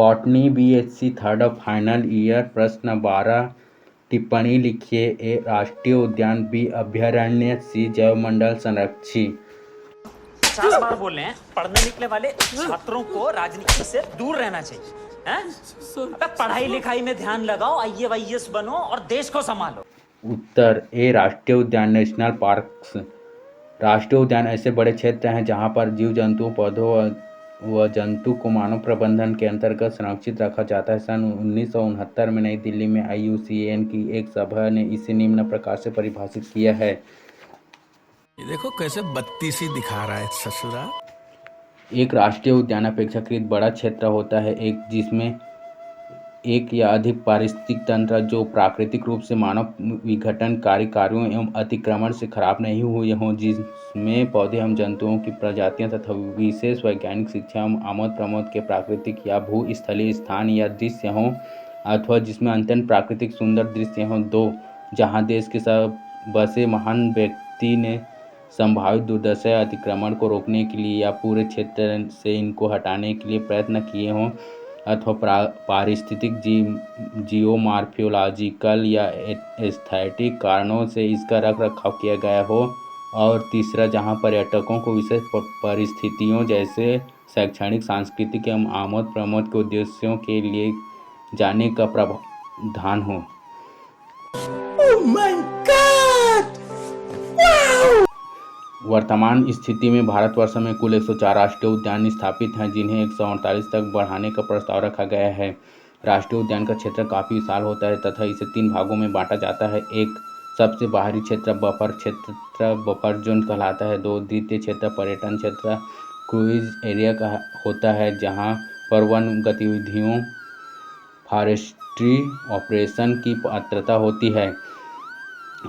Botany BSc third final year प्रश्न 12 टिप्पणी लिखिए। ए राष्ट्रीय उद्यान, बी अभयारण्य, सी जैवमंडल संरक्षित। 50 बार बोले हैं पढ़ने निकले वाले छात्रों को राजनीति से दूर रहना चाहिए हैं? अबे पढ़ाई लिखाई में ध्यान लगाओ, आईएएस बनो और देश को संभालो। उत्तर ए राष्ट्रीय उद्यान नेशनल पार्क्स। राष्ट्रीय उद्यान ऐसे बड़े क्षेत्र हैं जहां पर जीव जंतुओं, पौधों व जंतु को मानव प्रबंधन के अंतर्गत संरक्षित रखा जाता है। सन 1969 में नई दिल्ली में IUCN की एक सभा ने इसे निम्न प्रकार से परिभाषित किया है। ये देखो कैसे बत्तीसी दिखा रहा है ससुरा। एक राष्ट्रीय उद्यान अपेक्षाकृत बड़ा क्षेत्र होता है, एक जिसमें एक या अधिक पारिस्थितिक तंत्र जो प्राकृतिक रूप से मानव विघटनकारी कार्यों एवं अतिक्रमण से खराब नहीं हुए हों, जिसमें पौधे एवं जंतुओं की प्रजातियां तथा विशेष वैज्ञानिक शिक्षा एवं आमोद प्रमोद के प्राकृतिक या भूस्थलीय स्थान या दृश्य हों, अथवा जिसमें अत्यंत प्राकृतिक सुंदर दृश्य हों। 2. जहां देश के सब बसे महान व्यक्ति ने संभावित दुर्दशा या अतिक्रमण को रोकने के लिए या पूरे क्षेत्र से इनको हटाने के लिए प्रयत्न किए हों, अथवा पारिस्थितिक जियोमॉर्फोलॉजिकल या एस्थेटिक कारणों से इसका रख रखाव किया गया हो। और 3. जहां पर्यटकों को विशेष परिस्थितियों जैसे शैक्षणिक, सांस्कृतिक एवं आमोद प्रमोद के उद्देश्यों के लिए जाने का प्रावधान हो। Oh my God! Wow! वर्तमान स्थिति में भारतवर्ष में कुल 104 राष्ट्रीय उद्यान स्थापित हैं, जिन्हें 148 तक बढ़ाने का प्रस्ताव रखा गया है। राष्ट्रीय उद्यान का क्षेत्र काफ़ी विशाल होता है तथा इसे 3 भागों में बांटा जाता है। एक, सबसे बाहरी क्षेत्र बफर जोन कहलाता है। 2, द्वितीय क्षेत्र पर्यटन क्षेत्र क्रूइज एरिया का होता है, जहाँ पर वन गतिविधियों फॉरेस्ट्री ऑपरेशन की पात्रता होती है।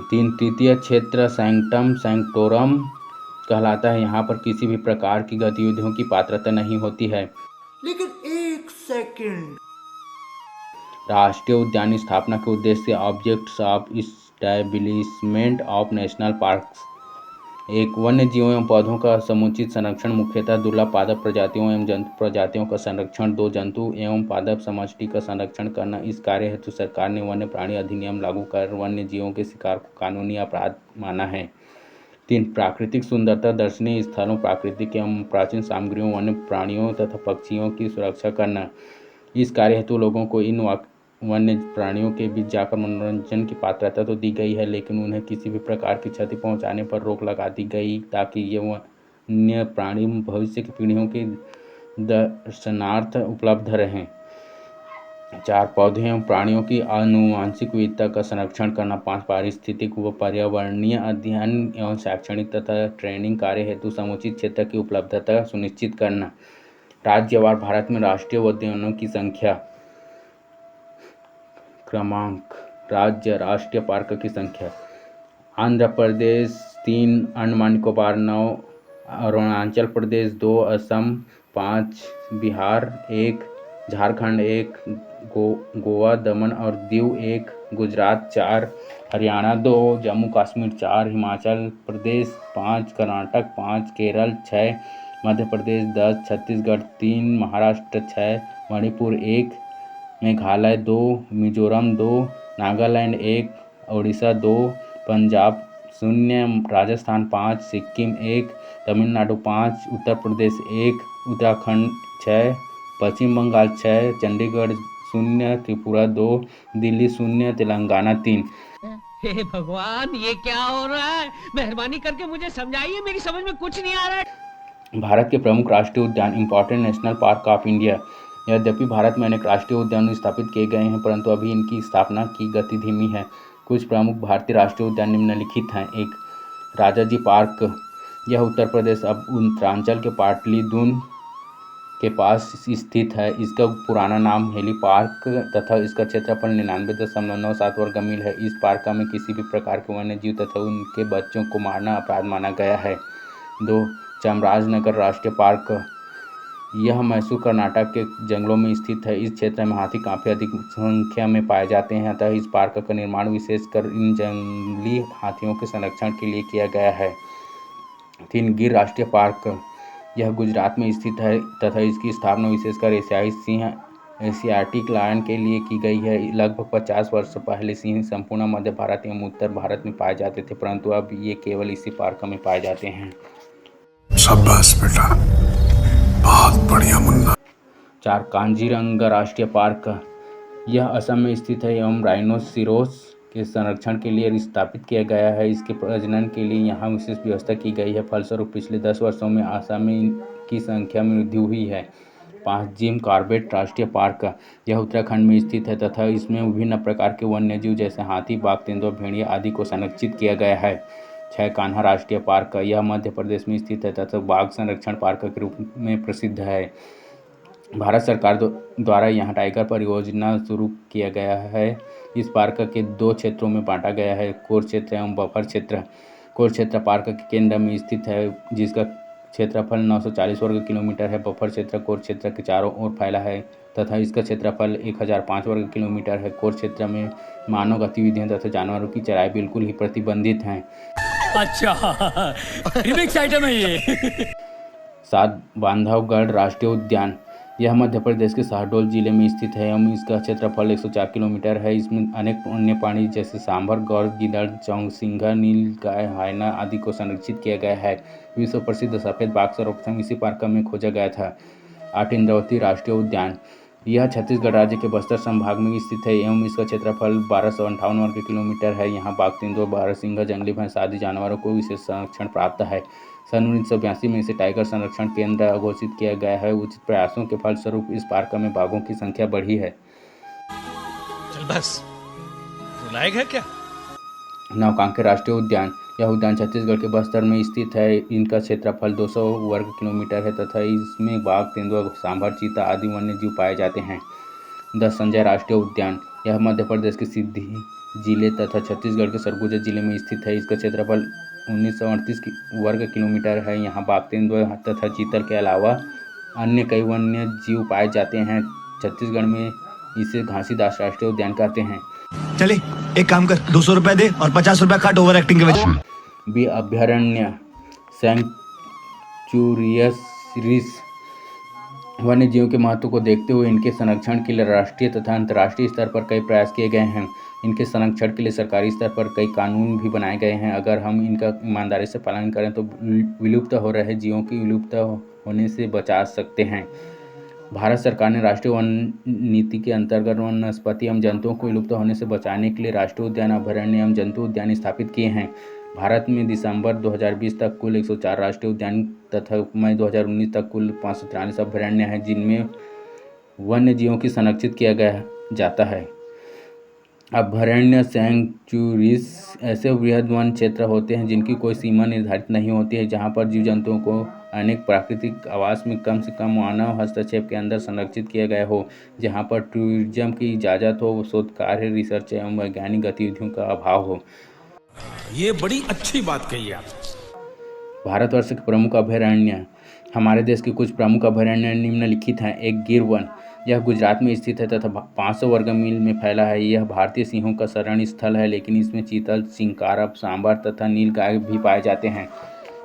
3, तृतीय क्षेत्र सैंक्टोरम कहलाता है, यहाँ पर किसी भी प्रकार की गतिविधियों की पात्रता नहीं होती है। लेकिन एक सेकंड, राष्ट्रीय उद्यान स्थापना के उद्देश्य objects of establishment of national parks. 1, वन्य जीवों एवं पौधों का समुचित संरक्षण, मुख्यतः दुर्लभ पादप प्रजातियों एवं जंतु प्रजातियों का संरक्षण। 2, जंतु एवं पादप समष्टि का संरक्षण करना। इस कार्य हेतु सरकार ने वन्य प्राणी अधिनियम लागू कर वन्य जीवों के शिकार को कानूनी अपराध माना है। 3, प्राकृतिक सुंदरता, दर्शनीय स्थलों, प्राकृतिक एवं प्राचीन सामग्रियों, वन्य प्राणियों तथा पक्षियों की सुरक्षा करना। इस कार्य हेतु लोगों को इन वन्य प्राणियों के बीच जाकर मनोरंजन की पात्रता तो दी गई है, लेकिन उन्हें किसी भी प्रकार की क्षति पहुंचाने पर रोक लगा दी गई, ताकि ये वन्य प्राणी भविष्य की पीढ़ियों के दर्शनार्थ उपलब्ध रहें। 4, पौधे एवं प्राणियों की आनुवांशिक विविधता का संरक्षण करना। 5, पारिस्थितिक व पर्यावरणीय अध्ययन एवं शैक्षणिक तथा ट्रेनिंग कार्य हेतु समुचित क्षेत्र की उपलब्धता सुनिश्चित करना। राज्यवार भारत में राष्ट्रीय उद्यानों की संख्या। क्रमांक: राज्य राष्ट्रीय पार्क की संख्या: आंध्र प्रदेश 3, अंडमान निकोबार 9, अरुणाचल प्रदेश 2, असम 5, बिहार 1, झारखंड 1, गोवा, दमन और दीव 1, गुजरात 4, हरियाणा 2, जम्मू कश्मीर 4, हिमाचल प्रदेश 5, कर्नाटक 5, केरल 6, मध्य प्रदेश 10, छत्तीसगढ़ 3, महाराष्ट्र 6, मणिपुर 1, मेघालय 2, मिजोरम 2, नागालैंड 1, उड़ीसा 2, पंजाब 0, राजस्थान 5, सिक्किम 1, तमिलनाडु 5, उत्तर प्रदेश 1, उत्तराखंड 6, पश्चिम बंगाल 6, चंडीगढ़ 0, त्रिपुरा 2, दिल्ली 0, तेलंगाना 3। हे भगवान, ये क्या हो रहा है? मेहरबानी करके मुझे समझाइए, मेरी समझ में कुछ नहीं आ रहा है। भारत के प्रमुख राष्ट्रीय उद्यान important national park of India. यद्यपि भारत में अनेक राष्ट्रीय उद्यान स्थापित किए गए हैं, परंतु अभी इनकी स्थापना की गति धीमी है। कुछ प्रमुख भारतीय राष्ट्रीय उद्यान निम्नलिखित हैं। 1, राजाजी पार्क। यह उत्तर प्रदेश अब उत्तरांचल के पाटलिपुत्र के पास स्थित है। इसका पुराना नाम हेली पार्क तथा इसका क्षेत्रफल 99.97 वर्ग मील है। इस पार्क में किसी भी प्रकार के वन्य जीव तथा उनके बच्चों को मारना अपराध माना गया है। 2, चामराजनगर राष्ट्रीय पार्क। यह मैसूर कर्नाटक के जंगलों में स्थित है। इस क्षेत्र में हाथी काफ़ी अधिक संख्या में पाए जाते हैं, अतः इस पार्क का निर्माण विशेषकर इन जंगली हाथियों के संरक्षण के लिए किया गया है। 3, गिर राष्ट्रीय पार्क। यह गुजरात में स्थित है तथा इसकी स्थापना विशेषकर एशियाई सिंह एशियाटिक लायन के लिए की गई है। लगभग 50 वर्ष पहले सिंह संपूर्ण मध्य भारत एवं उत्तर भारत में पाए जाते थे, परंतु अब ये केवल इसी पार्क में पाए जाते हैं। शाबाश बेटा, बहुत बढ़िया मुन्ना। 4 कांजीरंगा राष्ट्रीय पार्क। यह असम में स्थित है एवं राइनोसिरोस के संरक्षण के लिए स्थापित किया गया है। इसके प्रजनन के लिए यहाँ विशेष व्यवस्था की गई है। फलस्वरूप पिछले 10 वर्षों में असम में इनकी संख्या में वृद्धि हुई है। 5 जिम कॉर्बेट राष्ट्रीय पार्क। यह उत्तराखंड में स्थित है तथा इसमें विभिन्न प्रकार के वन्यजीव जैसे हाथी, बाघ, तेंदुआ, भेड़िया आदि को संरक्षित किया गया है। 6 कान्हा राष्ट्रीय पार्क। यह मध्य प्रदेश में स्थित है तथा बाघ संरक्षण पार्क के रूप में प्रसिद्ध है। भारत सरकार द्वारा यहाँ टाइगर परियोजना शुरू किया गया है। इस पार्क के 2 क्षेत्रों में बांटा गया है, कोर क्षेत्र एवं बफर क्षेत्र। कोर क्षेत्र पार्क के केंद्र में स्थित है, जिसका क्षेत्रफल 940 वर्ग किलोमीटर है। बफर क्षेत्र कोर क्षेत्र के चारों ओर फैला है तथा इसका क्षेत्रफल 1005 वर्ग किलोमीटर है। कोर क्षेत्र में मानव गतिविधियां तथा जानवरों की चराई बिल्कुल ही प्रतिबंधित हैं। अच्छा, रिमिक्स आइटम है ये। 7 बांधवगढ़ राष्ट्रीय उद्यान। यह मध्य प्रदेश के शहडोल जिले में स्थित है एवं इसका क्षेत्रफल 104 किलोमीटर है। इसमें अनेक वन्य प्राणी जैसे सांभर, गौर, गिद्धड़, चौंगसिंघा, नीलगाय, हायना आदि को संरक्षित किया गया है। विश्व प्रसिद्ध सफेद बाघ सर्वप्रथम इसी पार्क में खोजा गया था। 8 इंद्रावती राष्ट्रीय उद्यान। यह छत्तीसगढ़ राज्य के बस्तर संभाग में स्थित है एवं इसका क्षेत्रफल 1258 वर्ग किलोमीटर है। यहाँ बाघ, तेंदुआ, बारहसिंगा, जंगली भैंस आदि जानवरों को विशेष संरक्षण प्राप्त है। सन 1982 में इसे टाइगर संरक्षण केंद्र घोषित किया गया है। उचित प्रयासों के फलस्वरूप इस पार्क में बाघों की संख्या बढ़ी है। चल बस, लायक है क्या? नौकांकी राष्ट्रीय उद्यान। यह उद्यान छत्तीसगढ़ के बस्तर में स्थित है। इनका क्षेत्रफल 200 वर्ग किलोमीटर है तथा इसमें बाघ, तेंदुआ, सांभर, चीता आदि वन्यजीव पाए जाते हैं। 10 संजय राष्ट्रीय उद्यान। यह मध्य प्रदेश के सिद्धि जिले तथा छत्तीसगढ़ के सरगुजा जिले में स्थित है। इसका क्षेत्रफल 1938 वर्ग किलोमीटर है। यहाँ बाघ, तेंदुआ तथा चीतल के अलावा अन्य कई वन्य जीव पाए जाते हैं। छत्तीसगढ़ में इसे घासीदास राष्ट्रीय उद्यान कहते हैं। चले एक काम कर, 200 रुपए दे और 50 रुपए काट ओवर एक्टिंग के वजह से। बी अभयारण्य सैंक्चुरियरीज। वन्य जीवों के महत्व को देखते हुए इनके संरक्षण के लिए राष्ट्रीय तथा अंतर्राष्ट्रीय स्तर पर कई प्रयास किए गए हैं। इनके संरक्षण के लिए सरकारी स्तर पर कई कानून भी बनाए गए हैं। अगर हम इनका ईमानदारी से पालन करें तो विलुप्त हो रहे जीवों की विलुप्त होने से बचा सकते हैं। भारत सरकार ने राष्ट्रीय वन नीति के अंतर्गत वनस्पति एवं जंतुओं को विलुप्त होने से बचाने के लिए राष्ट्रीय उद्यान, अभयारण्य एवं जंतु उद्यान स्थापित किए हैं। भारत में दिसंबर 2020 तक कुल 104 राष्ट्रीय उद्यान तथा मई 2019 तक कुल 543 अभयारण्य हैं, जिनमें वन्य जीवों की संरक्षित किया गया जाता है। अभयारण्य सैंक्चुरीज ऐसे वृहद वन क्षेत्र होते हैं जिनकी कोई सीमा निर्धारित नहीं होती है, जहां पर जीव जंतुओं को अनेक प्राकृतिक आवास में कम से कम मानव हस्तक्षेप के अंदर संरक्षित किया गया हो, जहां पर टूरिज्म की इजाज़त हो, शोध कार्य, रिसर्च एवं वैज्ञानिक गतिविधियों का अभाव हो। ये बड़ी अच्छी बात कही आप। भारतवर्ष के प्रमुख अभयारण्य। हमारे देश के कुछ प्रमुख अभयारण्य निम्नलिखित हैं। 1 गिर वन। यह गुजरात में स्थित है तथा 500 वर्ग मील में फैला है। यह भारतीय सिंहों का शरण स्थल है, लेकिन इसमें चीतल, चिंकारा, सांभर तथा नीलगाय भी पाए जाते हैं।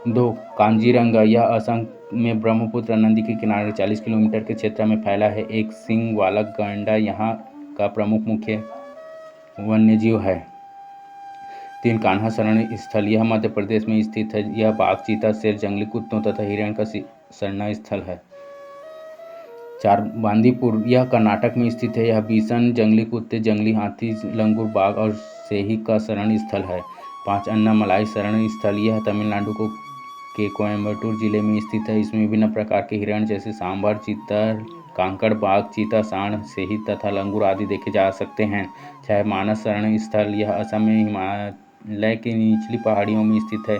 2 कांजीरंगा। यह असम में ब्रह्मपुत्र नदी के किनारे 40 किलोमीटर के क्षेत्र में फैला है। एक सींग वाला गैंडा यहाँ का प्रमुख मुख्य वन्यजीव है। 3 कान्हा शरण स्थल। यह मध्य प्रदेश में स्थित है। यह बाघ, चीता, शेर, जंगली कुत्तों तथा हिरण का शरण स्थल है। 4 बांदीपुर। यह कर्नाटक में स्थित है। यह बिसन, जंगली कुत्ते, जंगली हाथी, लंगूर बाघ और सेही का शरण स्थल है। 5 अन्नामलाई शरण स्थल। यह तमिलनाडु के कोयम्बटूर जिले में स्थित है। इसमें विभिन्न प्रकार के हिरण जैसे सांभर, चीतल, कांकड़, बाघ, चीता, सांड, सेही तथा लंगूर आदि देखे जा सकते हैं। 6 मानस शरण स्थल। यह असम में हिमालय की निचली पहाड़ियों में स्थित है।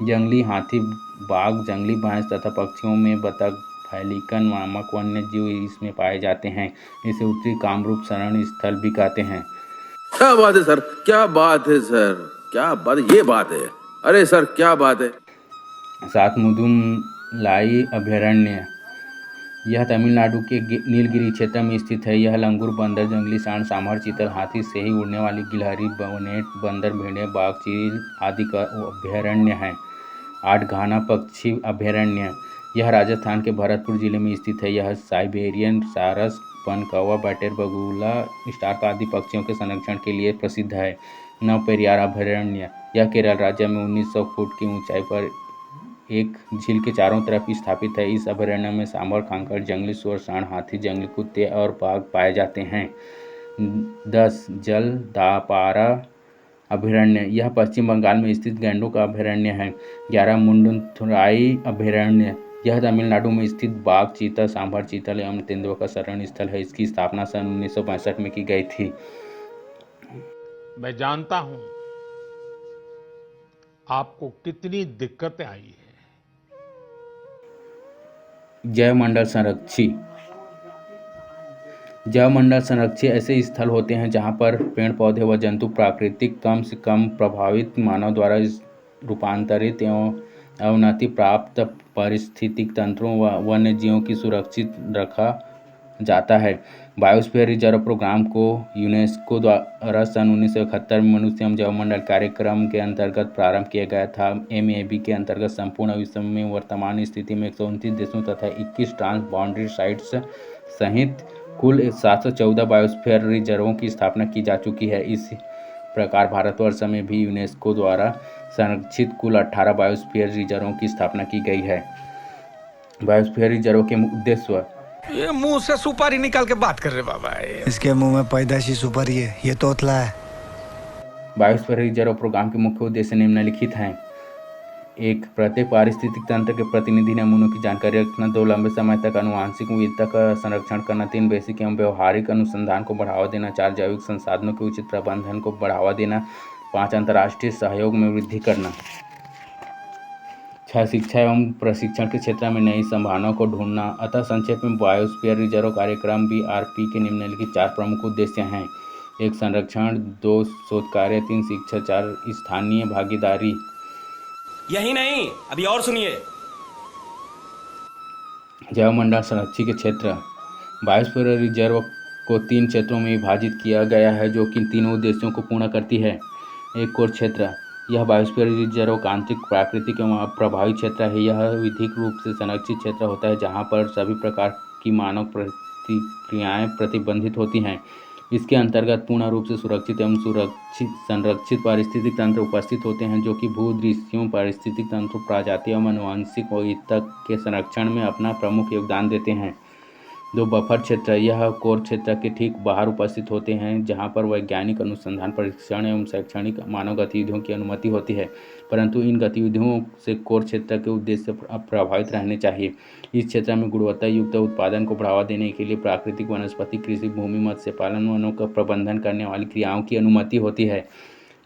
जंगली हाथी, बाघ, जंगली भैंस तथा पक्षियों में बतख, फैलिकन नामक वन्य जीव इसमें पाए जाते हैं। इसे उत्तरी कामरूप शरण स्थल भी कहते हैं। क्या बात है सर, क्या बात है सर, क्या बात, ये बात है, अरे सर क्या बात है। 7 मुदुमलाई अभयारण्य। यह तमिलनाडु के नीलगिरी क्षेत्र में स्थित है। यह लंगूर, बंदर, जंगली सांड, सांभर, चीतल, हाथी, सेही, उड़ने वाली गिलहरी, बनेट, बंदर, भेड़िया, बाघ, चील आदि का अभयारण्य है। 8 घाना पक्षी अभयारण्य। यह राजस्थान के भरतपुर जिले में स्थित है। यह साइबेरियन सारस, पनकौवा, बटेर, बगुला, स्टार्क आदि पक्षियों के संरक्षण के लिए प्रसिद्ध है। नव पेरियार अभयारण्य, यह केरल राज्य में 1900 फुट की ऊंचाई पर एक झील के चारों तरफ स्थापित है। इस अभयारण्य में सांभर, कांकड़, जंगली सुअर, सांड, हाथी, जंगली कुत्ते और बाघ पाए जाते हैं। 10 जलदापारा अभयारण्य, यह पश्चिम बंगाल में स्थित गैंडों का अभयारण्य है। 11 मुंडुंथुराई अभयारण्य, यह तमिलनाडु में स्थित बाघ, चीता, सांभर, चीतल एवं तेंदुआ का शरण स्थल है। इसकी स्थापना सन 1965 में की गई थी। मैं जानता हूं आपको कितनी दिक्कतें आई हैं। जैवमंडल संरक्षी, जैवमंडल संरक्षी ऐसे स्थल होते हैं जहां पर पेड़ पौधे व जंतु प्राकृतिक कम से कम प्रभावित, मानव द्वारा रूपांतरित एवं अवनति प्राप्त पारिस्थितिक तंत्रों व वन्य जीवों की सुरक्षित रखा जाता है। बायोस्फीयर रिजर्व प्रोग्राम को यूनेस्को द्वारा सन 1971 में मनुष्य एवं जैवमंडल कार्यक्रम के अंतर्गत प्रारंभ किया गया था। MAB के अंतर्गत संपूर्ण विश्व में वर्तमान स्थिति में 129 देशों तथा 21 ट्रांस बाउंड्री साइट्स सहित कुल 714 बायोस्फीयर रिजर्वों की स्थापना की जा चुकी है। इस प्रकार भारतवर्ष में भी यूनेस्को द्वारा संरक्षित कुल 18 बायोस्फीयर रिजर्वों की स्थापना की गई है। बायोस्फीयर रिजर्व के उद्देश्य, ये मुंह से सुपारी निकाल के बात कर रहे बाबा। इसके मुंह में पैदाशी सुपारी है, ये तोतला है। बायोस्फीयर रिजर्व प्रोग्राम के मुख्य उद्देश्य निम्नलिखित हैं। 1. प्रत्येक पारिस्थितिक तंत्र के प्रतिनिधि नमूनों की जानकारी रखना। 2. लंबे समय तक आनुवंशिक विविधता का संरक्षण करना। 3. बेसिक एवं व्यवहारिक अनुसंधान को बढ़ावा देना। 4. जैविक संसाधनों के उचित प्रबंधन को बढ़ावा देना। 5. अंतर्राष्ट्रीय सहयोग में वृद्धि करना। 6. शिक्षा एवं प्रशिक्षण के क्षेत्र में नई संभावनाओं को ढूंढना। अतः संक्षेप में बायोस्फीयर रिजर्व कार्यक्रम BRP के निम्नलिखित 4 प्रमुख उद्देश्य हैं। 1. संरक्षण, 2. शोध कार्य, 3. शिक्षा, 4. स्थानीय भागीदारी। यही नहीं, अभी और सुनिए। जैवमंडल संरक्षण के क्षेत्र, बायोस्फीयर रिजर्व को 3 क्षेत्रों में विभाजित किया गया है जो कि तीनों उद्देश्यों को पूर्ण करती है। 1. कोर क्षेत्र, यह बायोस्फीयर रिजर्व का आंतरिक, प्राकृतिक एवं अप्रभावित क्षेत्र है। यह विधिक रूप से संरक्षित क्षेत्र होता है जहाँ पर सभी प्रकार की मानव प्रतिक्रियाएं प्रतिबंधित होती हैं। इसके अंतर्गत पूर्ण रूप से सुरक्षित एवं संरक्षित पारिस्थितिक तंत्र उपस्थित होते हैं जो कि भूदृश्यों, पारिस्थितिक तंत्रों, प्रजाति एवं आनुवंशिक विविधता के संरक्षण में अपना प्रमुख योगदान देते हैं। 2. बफर क्षेत्र, यह कोर क्षेत्र के ठीक बाहर उपस्थित होते हैं जहां पर वैज्ञानिक अनुसंधान, परीक्षण एवं शैक्षणिक मानव गतिविधियों की अनुमति होती है, परंतु इन गतिविधियों से कोर क्षेत्र के उद्देश्य प्रभावित रहने चाहिए। इस क्षेत्र में गुणवत्ता युक्त उत्पादन को बढ़ावा देने के लिए प्राकृतिक, वनस्पति कृषि, भूमि मत्स्य पालन, वनों का प्रबंधन करने वाली क्रियाओं की अनुमति होती है।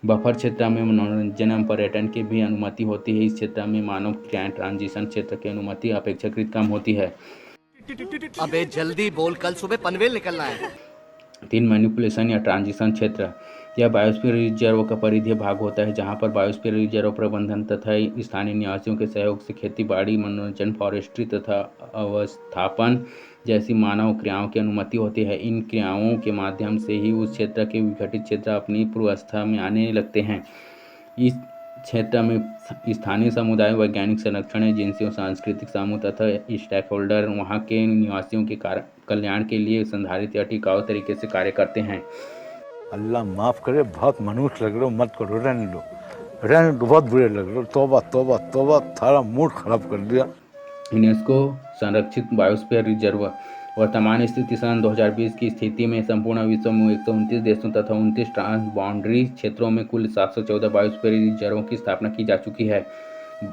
बफर क्षेत्र में मनोरंजन एवं पर्यटन की भी अनुमति होती है। इस क्षेत्र में मानव क्रियाएं ट्रांजिशन क्षेत्र की अनुमति अपेक्षाकृत कम होती है। अबे जल्दी बोल, कल सुबह पनवेल निकलना है। 3. मैनिपुलेशन या ट्रांजिशन क्षेत्र, यह बायोस्फीयर रिजर्व का परिधीय भाग होता है जहां पर बायोस्फीयर रिजर्व प्रबंधन तथा स्थानीय निवासियों के सहयोग से खेती बाड़ी, मनोरंजन, फॉरेस्ट्री तथा अवस्थापन जैसी मानव क्रियाओं की अनुमति होती है। इन क्रियाओं के माध्यम से ही उस क्षेत्र के विघटित क्षेत्र अपनी पूर्वावस्था में आने लगते हैं। इस क्षेत्र में स्थानीय समुदाय, वैज्ञानिक संरक्षण एजेंसियों, सांस्कृतिक समूह तथा स्टेक होल्डर वहाँ के निवासियों के कल्याण के लिए संधारित या टिकाऊ तरीके से कार्य करते हैं। अल्लाह माफ़ करे, बहुत मनुष्य लग रहे हो, मत करो, रहने दो, बहुत बुरे लग रहे हो। तौबा तौबा तौबा, थारा मूड खराब कर दिया। यूनेस्को संरक्षित बायोस्फीयर रिजर्व वर्तमान स्थिति सन 2020 की स्थिति में संपूर्ण विश्व में 129 देशों तथा 29 ट्रांस बाउंड्री क्षेत्रों में कुल 714 बायोस्फीयर रिजर्वों की स्थापना की जा चुकी है।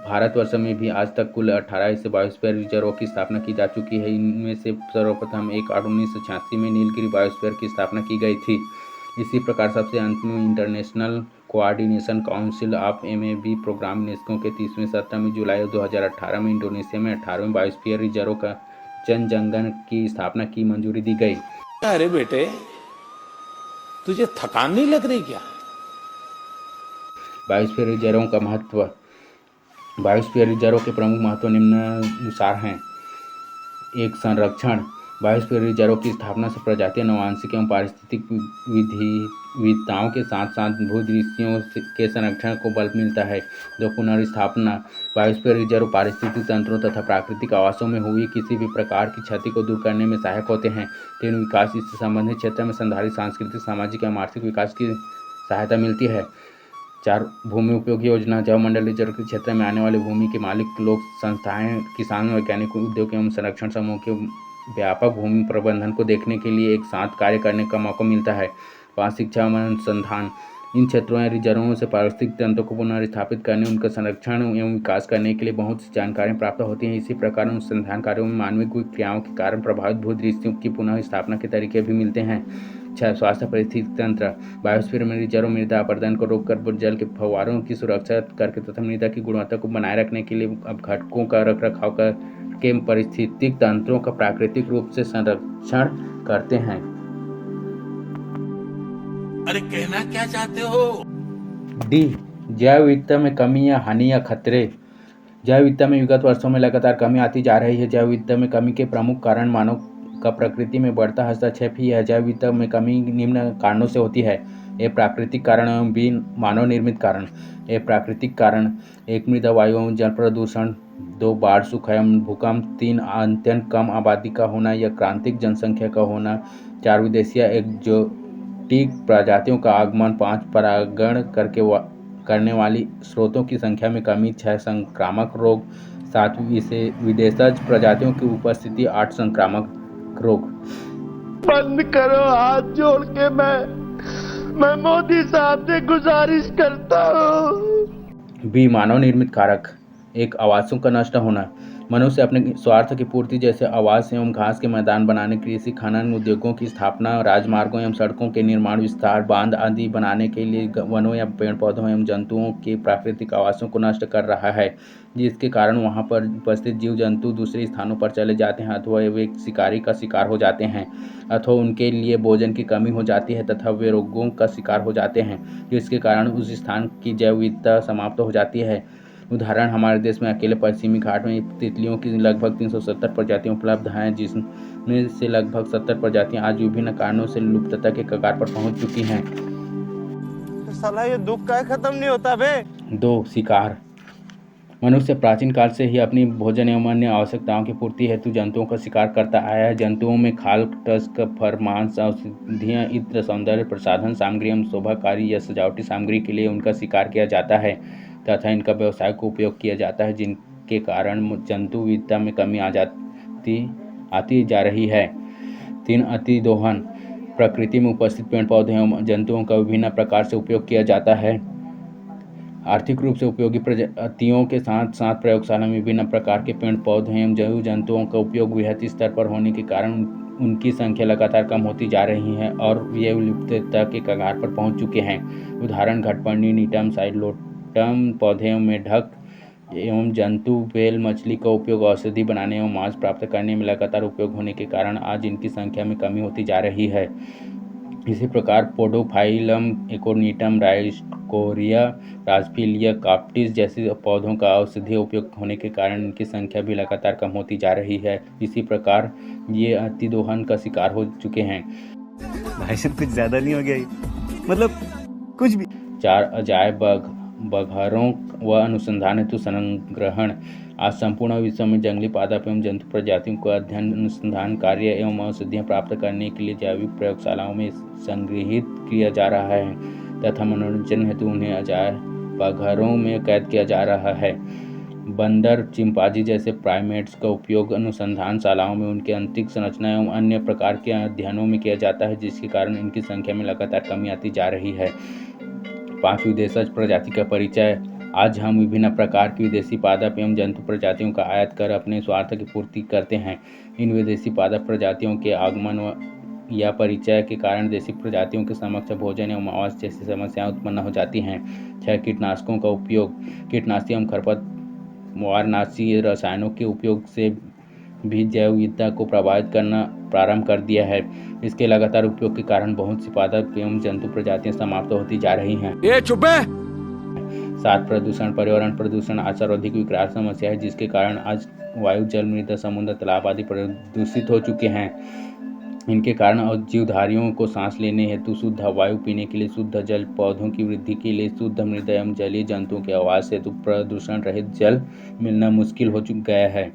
भारतवर्ष में भी आज तक कुल 18 ऐसे बायोस्फीयर रिजर्वों की स्थापना की जा चुकी है। इनमें से सर्वप्रथम 1 8 1986 में नीलगिरी बायोस्फीयर की स्थापना की गई थी। इसी प्रकार सबसे अंत में international coordination council of MAB programme UNESCO के 30वें सत्र में जुलाई 2018 में इंडोनेशिया में 18वें बायोस्फीयर रिजर्व का जनगणना की स्थापना की मंजूरी दी गई। अरे बेटे, तुझे थकान नहीं लग रही क्या? बायोस्फीयर रिजर्वों का महत्व, बायोस्फीयर रिजर्व के प्रमुख महत्व निम्नानुसार हैं। 1. संरक्षण, बायोस्फीयर रिजर्व की स्थापना से प्रजातीय आनुवंशिक एवं पारिस्थितिक विविधताओं के साथ साथ भूदृश्यों के संरक्षण को बल मिलता है। जो पुनर्स्थापना बायोस्फीयर रिजर्व पारिस्थितिक तंत्रों तथा प्राकृतिक आवासों में हुई किसी भी प्रकार की क्षति को दूर करने में सहायक होते हैं। तीन विकास इससे संबंधित क्षेत्र में संधारित सांस्कृतिक, सामाजिक एवं आर्थिक विकास की सहायता मिलती है। 4 भूमि उपयोग योजना जैवमंडल रिजर्व के क्षेत्र में आने वाले भूमि के मालिक लोग, संस्थाएं, किसान, वैज्ञानिक, उद्योग एवं संरक्षण समूह के व्यापक भूमि प्रबंधन को देखने के लिए एक साथ कार्य करने का मौका मिलता है। 5 शिक्षा एवं अनुसंधान इन क्षेत्रों या रिजर्वों से पारिस्थितिक तंत्रों को पुनर्स्थापित करने, उनका संरक्षण एवं विकास करने के लिए बहुत सी जानकारियाँ प्राप्त होती हैं। इसी प्रकार अनुसंधान कार्यों में मानवीय क्रियाओं के कारण प्रभावित भूदृश्यों की पुनः स्थापना के तरीके भी मिलते हैं। 6 स्वास्थ्य परिस्थितिक तंत्र बायोस्फीयर में रिजर्व मृदा अपरदन को रोककर जल के फव्वारों की सुरक्षा करके तथा मृदा की गुणवत्ता को बनाए रखने के लिए अपघटकों का रखरखाव के पारिस्थितिक तंत्रों का प्राकृतिक रूप से संरक्षण करते हैं। अरे कहना क्या चाहते हो? डी, जैव विविधता में कमी या हानि या खतरे। जैव विविधता में विगत वर्षों में लगातार कमी आती जा रही है। जैव विविधता में कमी के प्रमुख कारण मानव का प्रकृति में बढ़ता हस्तक्षेप ही है। जैव विविधता में कमी निम्न कारणों से होती है: ए प्राकृतिक कारण एवं बी मानव निर्मित कारण। ए प्राकृतिक कारण: 1 मृदा वायु एवं जल प्रदूषण, 2 बाढ़, सूखा एवं भूकंप, 3 अत्यंत कम आबादी का होना या क्रांतिक जनसंख्या का होना, 4 विदेशी या एक्जोटिक प्रजातियों का आगमन, 5 परागण करने वाली स्रोतों की संख्या में कमी, 6 संक्रामक रोग, 7 विदेशज प्रजातियों की उपस्थिति, 8 संक्रामक रोग। बंद करो, हाथ जोड़ के मैं मोदी साहब से गुजारिश करता हूँ। बी, मानव निर्मित कारक। 1 आवासों का नष्ट होना। मनुष्य अपने स्वार्थ की पूर्ति जैसे आवास एवं घास के मैदान बनाने, कृषि, खनन, उद्योगों की स्थापना, राजमार्गों एवं सड़कों के निर्माण, विस्तार, बांध आदि बनाने के लिए वनों या पेड़ पौधों एवं जंतुओं के प्राकृतिक आवासों को नष्ट कर रहा है, जिसके कारण वहां पर उपस्थित जीव जंतु दूसरे स्थानों पर चले जाते हैं अथवा वे शिकारी का शिकार हो जाते हैं अथवा उनके लिए भोजन की कमी हो जाती है तथा वे रोगों का शिकार हो जाते हैं, जिसके कारण उस स्थान की जैव विविधता समाप्त हो जाती है। उदाहरण, हमारे देश में अकेले पश्चिमी घाट में तितलियों की लगभग 370 प्रजातियां उपलब्ध हैं, जिसमें से लगभग 70 प्रजातियां आज विभिन्न कारणों से लुप्तता के कगार पर पहुंच चुकी हैं। साला ये दुख का खत्म नहीं होता बे। 2 शिकार। मनुष्य प्राचीन काल से ही अपनी भोजन एवं अन्य आवश्यकताओं की पूर्ति हेतु जंतुओं का शिकार करता आया है। जंतुओं में खाल, टस्क, फर, मांस, औषधियाँ, इत्र, सौंदर्य प्रसाधन सामग्री एवं शोभाकारी या सजावटी सामग्री के लिए उनका शिकार किया जाता है तथा इनका व्यवसाय को उपयोग किया जाता है, जिनके कारण जंतु विविधता में कमी आती जा रही है। 3 अतिदोहन। प्रकृति में उपस्थित पेड़ पौधे एवं जंतुओं का विभिन्न प्रकार से उपयोग किया जाता है। आर्थिक रूप से उपयोगी प्रजातियों के साथ साथ प्रयोगशाला में विभिन्न प्रकार के पेड़ पौधे एवं जैव जंतुओं का उपयोग वृहद स्तर पर होने के कारण उनकी संख्या लगातार कम होती जा रही है और ये विलुप्तता के कगार पर पहुंच चुके हैं। उदाहरण, घटपर्णी, नीटम, साइलोटम पौधे एवं मेढक एवं जंतु, व्हेल, मछली का उपयोग औषधि बनाने एवं मांस प्राप्त करने में लगातार उपयोग होने के कारण आज इनकी संख्या में कमी होती जा रही है। इसी प्रकार पोडोफाइलम, एकोनिटम, राइस्कोरिया, राजफिलिया, काप्टिस जैसे पौधों का औषधीय उपयोग होने के कारण इनकी संख्या भी लगातार कम होती जा रही है। इसी प्रकार ये अतिदोहन का शिकार हो चुके हैं। भाई साहब कुछ ज़्यादा नहीं हो गया ये? मतलब कुछ भी। 4 अजायब बघरों व अनुसंधान हेतु संग्रहण। आज संपूर्ण विश्व में जंगली पादप एवं जंतु प्रजातियों को अध्ययन, अनुसंधान कार्य एवं औषधियाँ प्राप्त करने के लिए जैविक प्रयोगशालाओं में संग्रहित किया जा रहा है तथा मनोरंजन हेतु उन्हें अजायब बघरों में कैद किया जा रहा है। बंदर, चिंपांजी जैसे प्राइमेट्स का उपयोग अनुसंधानशालाओं में उनके आंतरिक संरचना एवं अन्य प्रकार के अध्ययनों में किया जाता है, जिसके कारण इनकी संख्या में लगातार कमी आती जा रही है। 5 विदेशज प्रजाति का परिचय। आज हम विभिन्न प्रकार की विदेशी पादप एवं जंतु प्रजातियों का आयात कर अपने स्वार्थ की पूर्ति करते हैं। इन विदेशी पादप प्रजातियों के आगमन या परिचय के कारण देशी प्रजातियों के समक्ष भोजन एवं आवास जैसी समस्याएं उत्पन्न हो जाती हैं। 6 कीटनाशकों का उपयोग। कीटनाशी एवं खरपतवारनाशी रसायनों के उपयोग से भी जैव विविधता को प्रभावित करना प्रारंभ कर दिया है। इसके लगातार उपयोग के कारण बहुत सी पादप एवं जंतु प्रजातियां समाप्त होती जा रही हैं। 7 प्रदूषण। पर्यावरण प्रदूषण आज सर्वाधिक विकराल समस्या है, जिसके कारण आज वायु, जल, मृदा, समुद्र, तालाब आदि प्रदूषित हो चुके हैं। इनके कारण और जीवधारियों को सांस लेने हेतु शुद्ध वायु, पीने के लिए शुद्ध जल, पौधों की वृद्धि के लिए शुद्ध मृदा एवं जलीय जंतुओं के आवास हेतु प्रदूषण रहित जल मिलना मुश्किल हो गया है।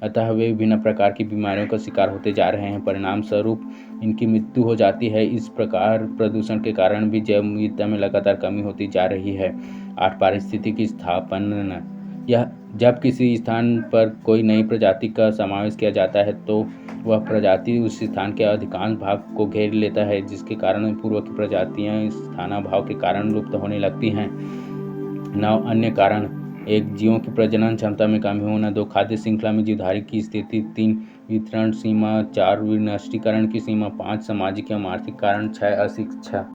अतः वे विभिन्न प्रकार की बीमारियों का शिकार होते जा रहे हैं। परिणाम स्वरूप इनकी मृत्यु हो जाती है। इस प्रकार प्रदूषण के कारण भी जैव विविधता में लगातार कमी होती जा रही है। 8 पारिस्थितिकी स्थापना। यह जब किसी स्थान पर कोई नई प्रजाति का समावेश किया जाता है तो वह प्रजाति उस स्थान के अधिकांश भाग को घेर लेता है, जिसके कारण पूर्व की प्रजातियां स्थानाभाव के कारण लुप्त होने लगती हैं। 9 अन्य कारण। 1 जीवों की प्रजनन क्षमता में कमी होना। 2 खाद्य श्रृंखला में जीवधारी की स्थिति। 3 वितरण सीमा। 4 विनष्टीकरण की सीमा। 5 सामाजिक एवं आर्थिक कारण। 6 अशिक्षा।